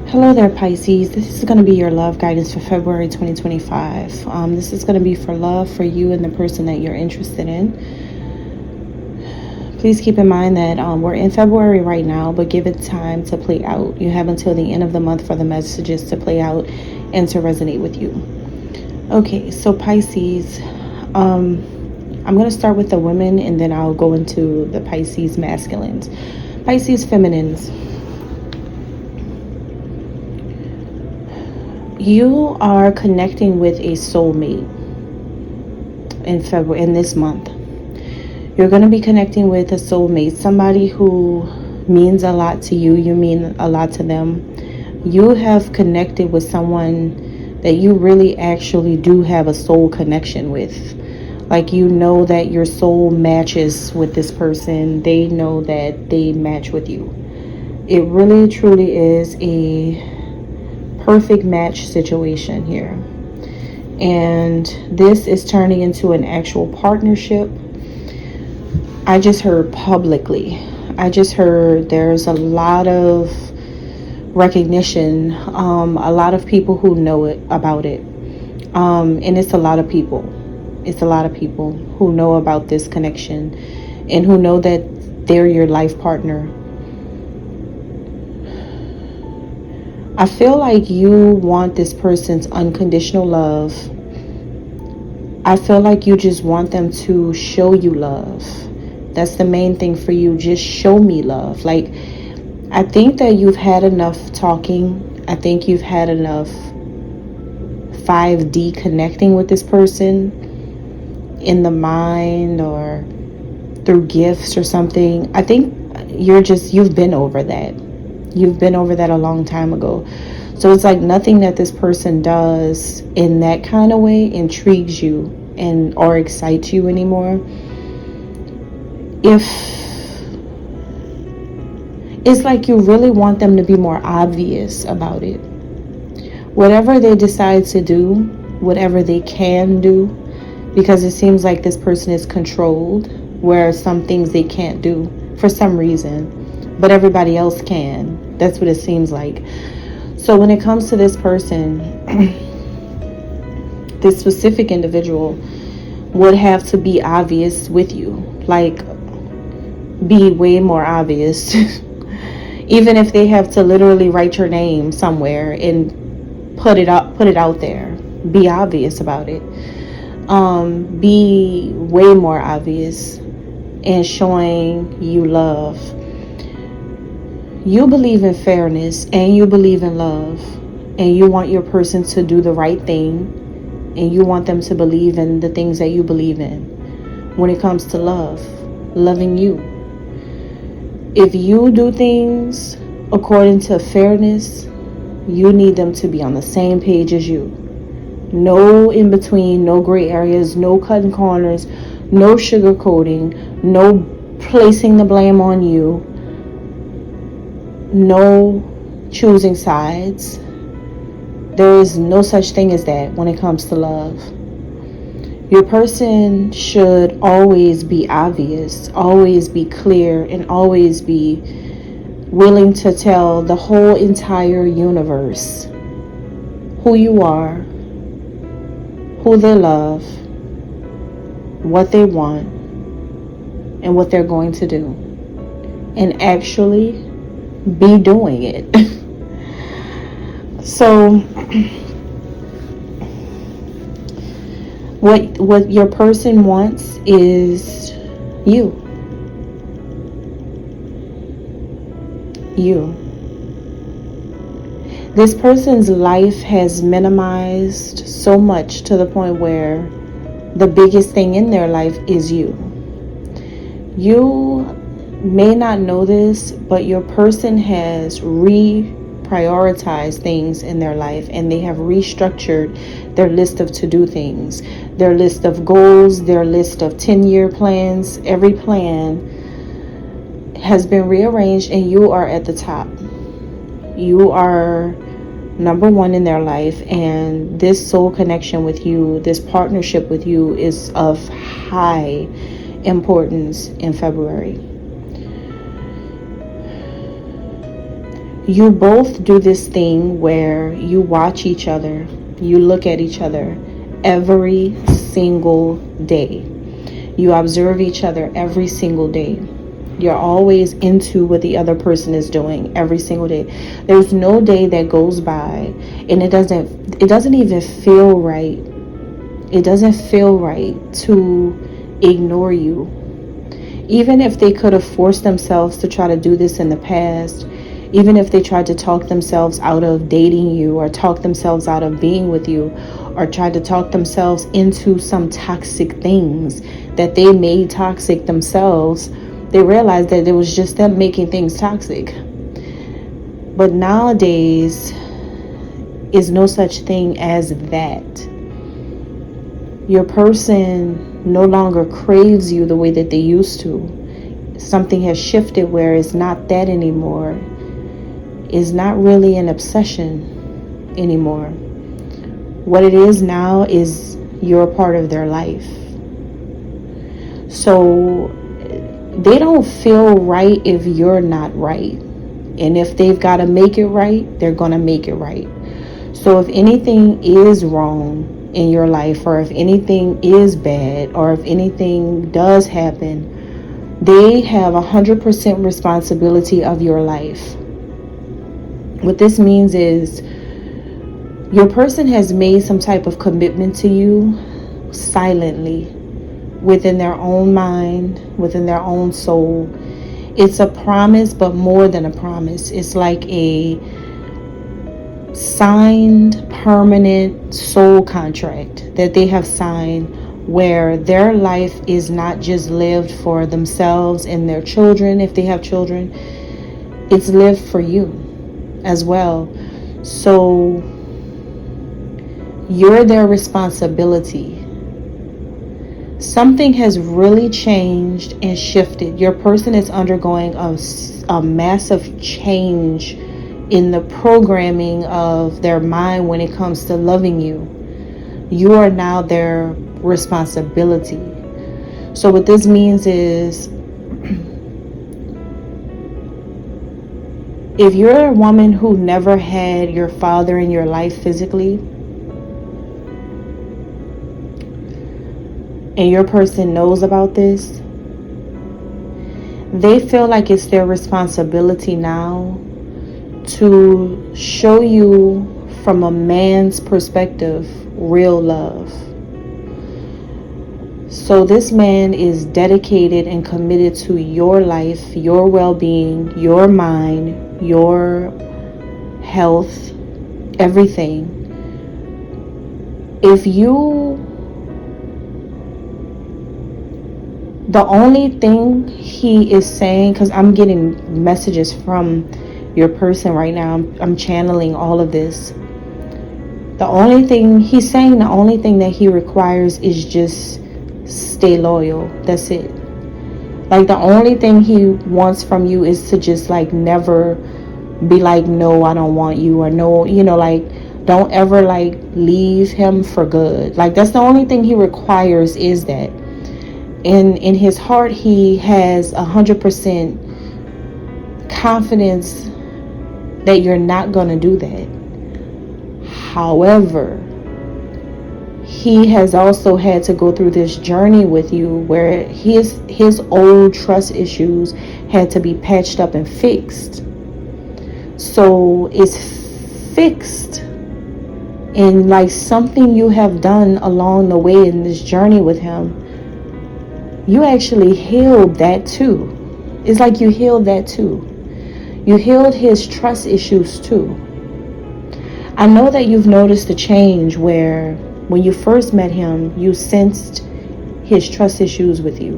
Hello there, Pisces. This is going to be your love guidance for February 2025. This is going to be for love for you and the person that you're interested in. Please keep in mind that we're in February right now, but give it time to play out. You have until the end of the month for the messages to play out and to resonate with you. Okay, so Pisces, I'm going to start with the women and then I'll go into the Pisces masculines. Pisces feminines. You are connecting with a soulmate in this month. You're going to be connecting with a soulmate, somebody who means a lot to you. You mean a lot to them. You have connected with someone that you really actually do have a soul connection with. Like, you know that your soul matches with this person. They know that they match with you. It really truly is a perfect match situation here, and this is turning into an actual partnership. I just heard publicly, I just heard there's a lot of recognition, a lot of people who know about it, and it's a lot of people who know about this connection and who know that they're your life partner. I feel like you want this person's unconditional love. I feel like you just want them to show you love. That's the main thing for you. Just show me love. Like, I think that you've had enough talking. I think you've had enough 5D connecting with this person in the mind or through gifts or something. I think you've been over that. You've been over that a long time ago. So it's like nothing that this person does in that kind of way intrigues you or excites you anymore. If it's like you really want them to be more obvious about it. Whatever they decide to do, whatever they can do, because it seems like this person is controlled, where some things they can't do for some reason, but everybody else can. That's what it seems like. So when it comes to this person, this specific individual would have to be obvious with you, like be way more obvious. Even if they have to literally write your name somewhere and put it out there, be obvious about it. Be way more obvious and showing you love. You believe in fairness and you believe in love, and you want your person to do the right thing, and you want them to believe in the things that you believe in when it comes to loving you. If you do things according to fairness, you need them to be on the same page as you. No in between, no gray areas, no cutting corners, no sugarcoating, no placing the blame on you. No choosing sides. There is no such thing as that when it comes to love. Your person should always be obvious, always be clear, and always be willing to tell the whole entire universe who you are, who they love, what they want, and what they're going to do. And actually be doing it. So what your person wants is you. This person's life has minimized so much to the point where the biggest thing in their life is you. You may not know this, but your person has reprioritized things in their life, and they have restructured their list of to-do things, their list of goals, their list of 10-year plans. Every plan has been rearranged, and you are at the top. You are number one in their life, and this soul connection with you, this partnership with you, is of high importance in February. You both do this thing where you watch each other, you look at each other every single day. You observe each other every single day. You're always into what the other person is doing every single day. There's no day that goes by and it doesn't even feel right. It doesn't feel right to ignore you. Even if they could have forced themselves to try to do this in the past, even if they tried to talk themselves out of dating you or talk themselves out of being with you or tried to talk themselves into some toxic things that they made toxic themselves, they realized that it was just them making things toxic. But nowadays is no such thing as that. Your person no longer craves you the way that they used to. Something has shifted where it's not that anymore. It's not really an obsession anymore. What it is now is you're a part of their life. So they don't feel right if you're not right. And if they've got to make it right, they're going to make it right. So if anything is wrong in your life, or if anything is bad, or if anything does happen, they have 100% responsibility of your life. What this means is your person has made some type of commitment to you silently, within their own mind, within their own soul. It's a promise, but more than a promise. It's like a signed, permanent soul contract that they have signed, where their life is not just lived for themselves and their children, if they have children. It's lived for you as well. So you're their responsibility. Something has really changed and shifted. Your person is undergoing a massive change in the programming of their mind when it comes to loving you. You are now their responsibility. So what this means is, if you're a woman who never had your father in your life physically, and your person knows about this, they feel like it's their responsibility now to show you from a man's perspective real love. So this man is dedicated and committed to your life, your well-being, your mind, your health, everything. The only thing he is saying, because I'm getting messages from your person right now, I'm channeling all of this. The only thing he's saying, the only thing that he requires is just stay loyal. That's it. Like, the only thing he wants from you is to just like never be like, no, I don't want you, or no, like, don't ever like leave him for good. Like, that's the only thing he requires, is that. In his heart, he has 100% confidence that you're not going to do that. However, he has also had to go through this journey with you where his old trust issues had to be patched up and fixed. So it's fixed in like something you have done along the way in this journey with him. You actually healed that too. It's like you healed that too. You healed his trust issues too. I know that you've noticed a change where when you first met him, you sensed his trust issues with you.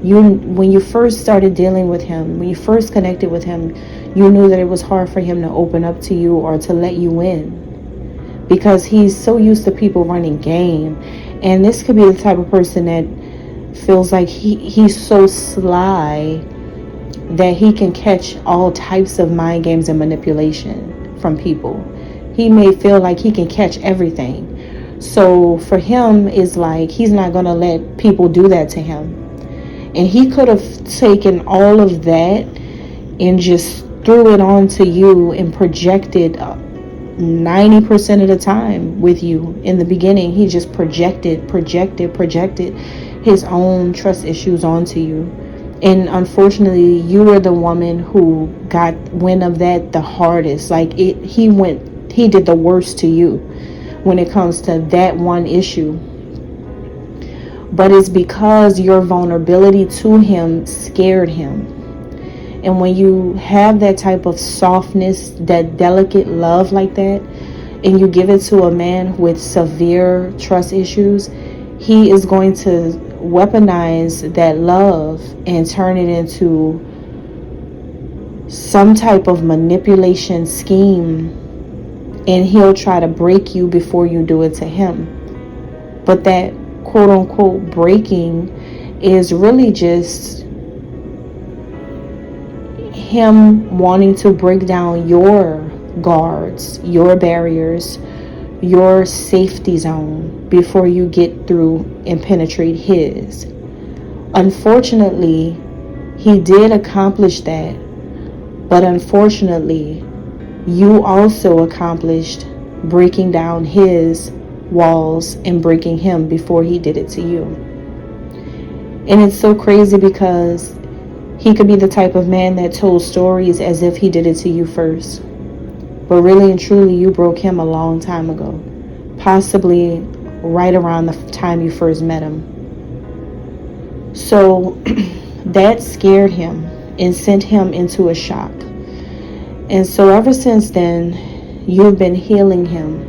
When you first started dealing with him, when you first connected with him, you knew that it was hard for him to open up to you or to let you in, because he's so used to people running game. And this could be the type of person that feels like he's so sly that he can catch all types of mind games and manipulation from people. He may feel like he can catch everything. So for him, it's like he's not going to let people do that to him. And he could have taken all of that and just threw it onto you and projected 90% of the time with you. In the beginning, he just projected his own trust issues onto you. And unfortunately, you were the woman who got wind of that the hardest. Like he did the worst to you when it comes to that one issue. But it's because your vulnerability to him scared him. And when you have that type of softness, that delicate love like that, and you give it to a man with severe trust issues, he is going to weaponize that love and turn it into some type of manipulation scheme, and he'll try to break you before you do it to him. But that quote unquote breaking is really just him wanting to break down your guards, your barriers, your safety zone before you get through and penetrate his. Unfortunately, he did accomplish that, but unfortunately, you also accomplished breaking down his walls and breaking him before he did it to you. And it's so crazy because he could be the type of man that told stories as if he did it to you first. But really and truly, you broke him a long time ago. Possibly right around the time you first met him. So that scared him and sent him into a shock. And so ever since then, you've been healing him.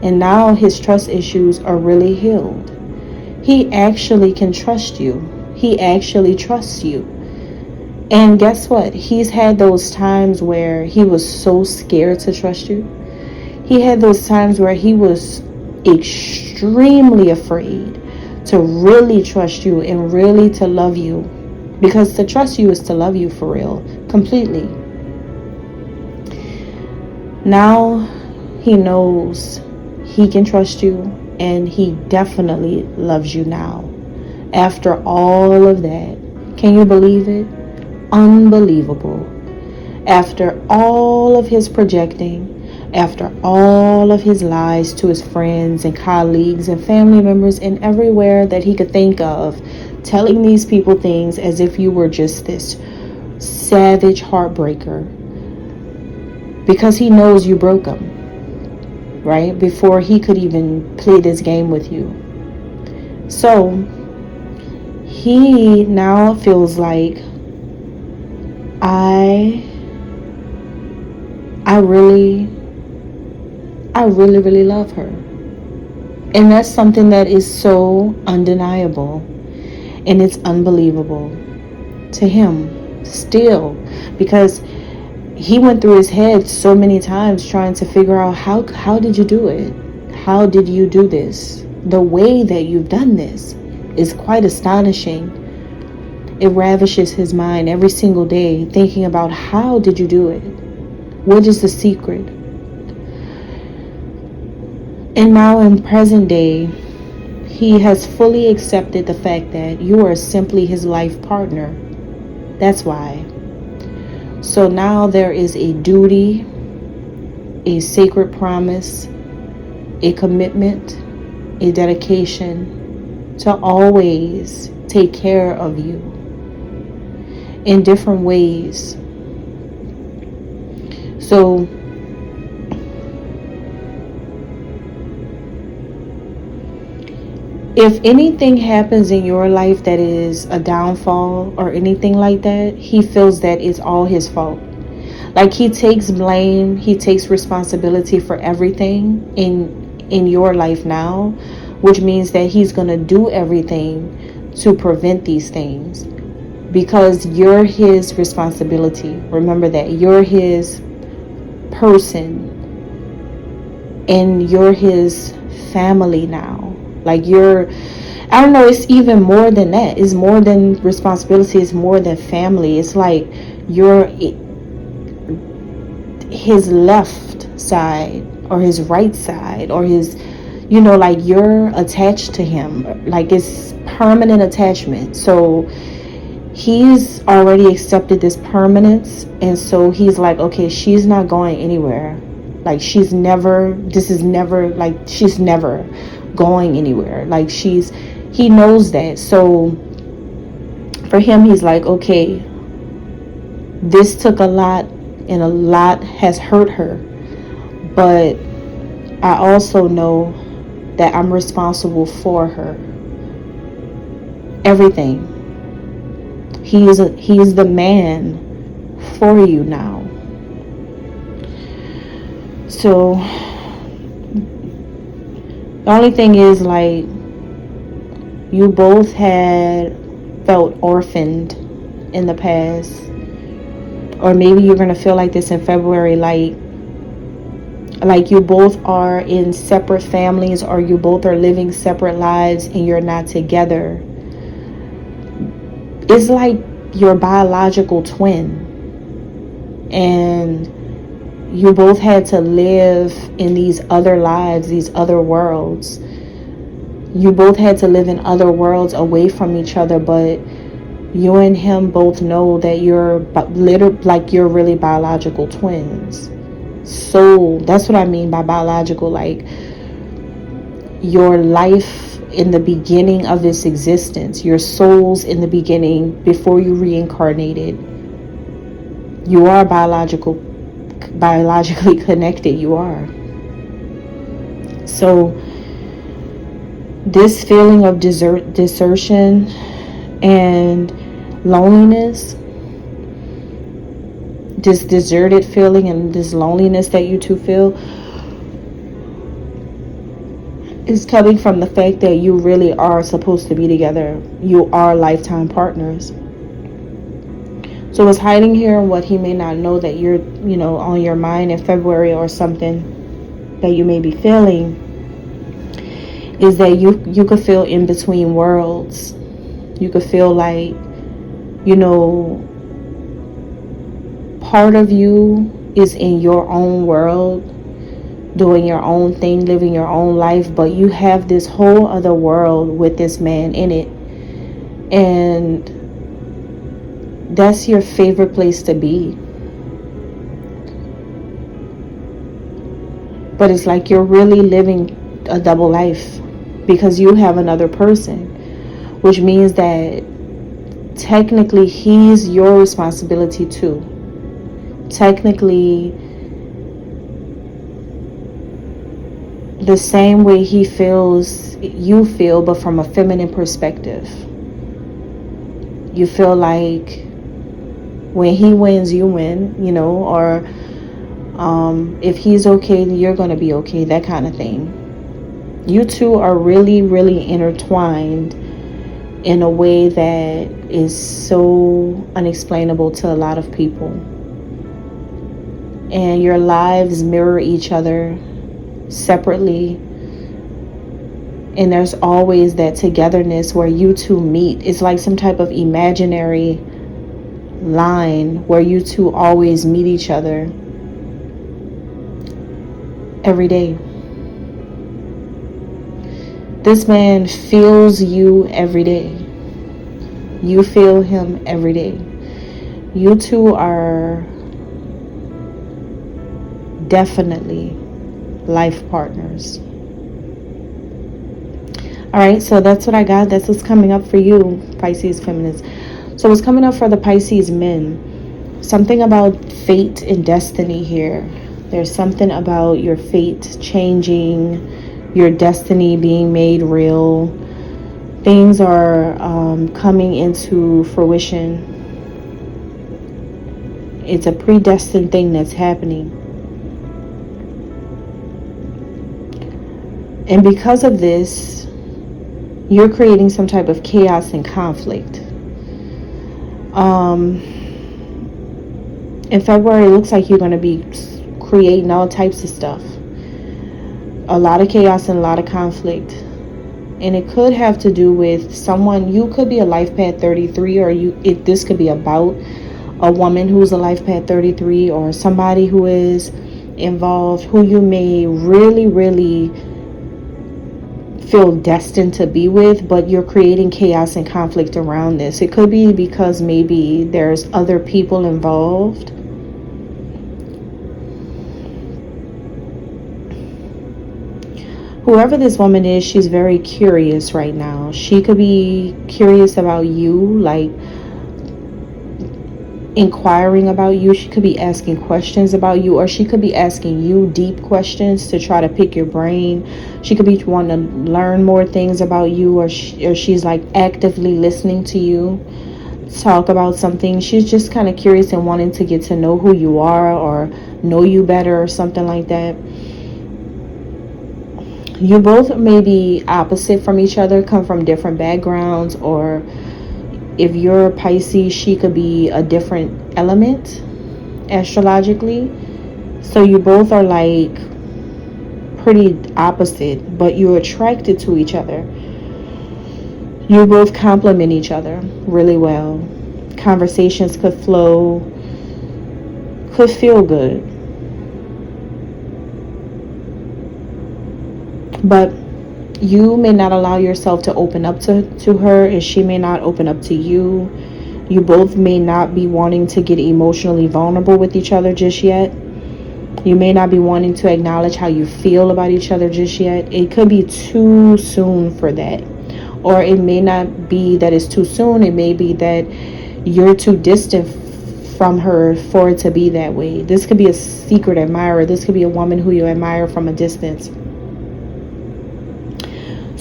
And now his trust issues are really healed. He actually can trust you. He actually trusts you. And guess what? He's had those times where he was so scared to trust you. He had those times where he was extremely afraid to really trust you and really to love you. Because to trust you is to love you for real, completely. Now he knows he can trust you, and he definitely loves you now. After all of that, can you believe it? Unbelievable. After all of his projecting, after all of his lies to his friends and colleagues and family members and everywhere that he could think of, telling these people things as if you were just this savage heartbreaker, because he knows you broke him, right? Before he could even play this game with you. So he now feels like, I really love her. And that's something that is so undeniable, and it's unbelievable to him still, because he went through his head so many times trying to figure out how did you do it? How did you do this? The way that you've done this is quite astonishing. It ravishes his mind every single day, thinking about how did you do it? What is the secret? And now in present day, he has fully accepted the fact that you are simply his life partner. That's why. So now there is a duty, a sacred promise, a commitment, a dedication to always take care of you in different ways. So if anything happens in your life that is a downfall or anything like that, he feels that it's all his fault. Like he takes blame, he takes responsibility for everything in your life now, which means that he's going to do everything to prevent these things, because you're his responsibility. Remember that you're his person and you're his family now. Like I don't know, it's even more than that. It's more than responsibility. It's more than family. It's like you're his left side or his right side or his, like you're attached to him. Like it's permanent attachment. So he's already accepted this permanence, and so he's like, okay, she's not going anywhere. Like, she's never going anywhere. Like, he knows that. So for him, he's like, okay, this took a lot, and a lot has hurt her, but I also know that I'm responsible for her. Everything. He is the man for you now. So the only thing is, like, you both had felt orphaned in the past, or maybe you're gonna feel like this in February, like you both are in separate families, or you both are living separate lives and you're not together. It's like your biological twin, and you both had to live in these other lives, these other worlds. You both had to live in other worlds away from each other, but you and him both know that you're really biological twins. So that's what I mean by biological. Like, your life in the beginning of this existence, your souls in the beginning, before you reincarnated, you are biologically connected. You are. So this feeling of desertion and loneliness, this deserted feeling and this loneliness that you two feel, is coming from the fact that you really are supposed to be together. You are lifetime partners. So what's hiding here, what he may not know that you're, on your mind in February, or something that you may be feeling, is that you could feel in between worlds. You could feel like, part of you is in your own world, doing your own thing, living your own life, but you have this whole other world with this man in it, and that's your favorite place to be. But it's like you're really living a double life, because you have another person, which means that technically he's your responsibility too. Technically, the same way he feels, you feel, but from a feminine perspective. You feel like when he wins, you win, or if he's okay, you're going to be okay, that kind of thing. You two are really, really intertwined in a way that is so unexplainable to a lot of people. And your lives mirror each other separately, and there's always that togetherness where you two meet. It's like some type of imaginary line where you two always meet each other every day. This man feels you every day. You feel him every day. You two are definitely life partners. Alright, so that's what I got. That's what's coming up for you, Pisces feminists. So what's coming up for the Pisces men? Something about fate and destiny here. There's something about your fate changing, your destiny being made real. Things are coming into fruition. It's a predestined thing that's happening. And because of this, you're creating some type of chaos and conflict. In February, it looks like you're going to be creating all types of stuff. A lot of chaos and a lot of conflict. And it could have to do with someone. You could be a life path 33, or this could be about a woman who's a life path 33, or somebody who is involved, who you may really, really feel destined to be with, but you're creating chaos and conflict around this. It could be because maybe there's other people involved. Whoever this woman is, she's very curious right now. She could be curious about you, like inquiring about you. She could be asking questions about you, or she could be asking you deep questions to try to pick your brain. She could be wanting to learn more things about you, or she's like actively listening to you talk about something. She's just kind of curious and wanting to get to know who you are or know you better or something like that. You both may be opposite from each other, come from different backgrounds, or if you're a Pisces, she could be a different element astrologically. So you both are like pretty opposite, but you're attracted to each other. You both complement each other really well. Conversations could flow, could feel good. But you may not allow yourself to open up to her, and she may not open up to you. You both may not be wanting to get emotionally vulnerable with each other just yet. You may not be wanting to acknowledge how you feel about each other just yet. It could be too soon for that. Or it may not be that it's too soon. It may be that you're too distant from her for it to be that way. This could be a secret admirer. This could be a woman who you admire from a distance.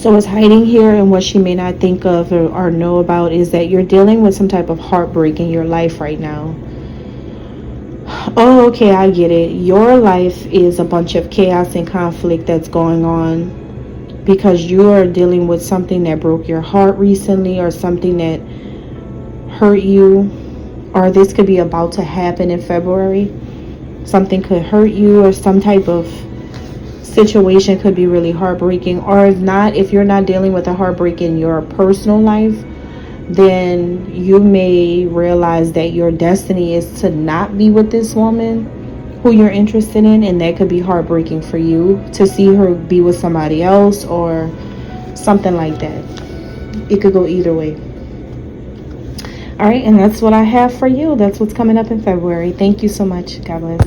So what's hiding here, and what she may not think of or know about, is that you're dealing with some type of heartbreak in your life right now. Oh, okay, I get it. Your life is a bunch of chaos and conflict that's going on because you are dealing with something that broke your heart recently, or something that hurt you, or this could be about to happen in February. Something could hurt you, or some type of situation could be really heartbreaking. Or if you're not dealing with a heartbreak in your personal life, then you may realize that your destiny is to not be with this woman who you're interested in, and that could be heartbreaking for you to see her be with somebody else or something like that. It could go either way. All right, and that's what I have for you. That's what's coming up in February. Thank you so much. God bless.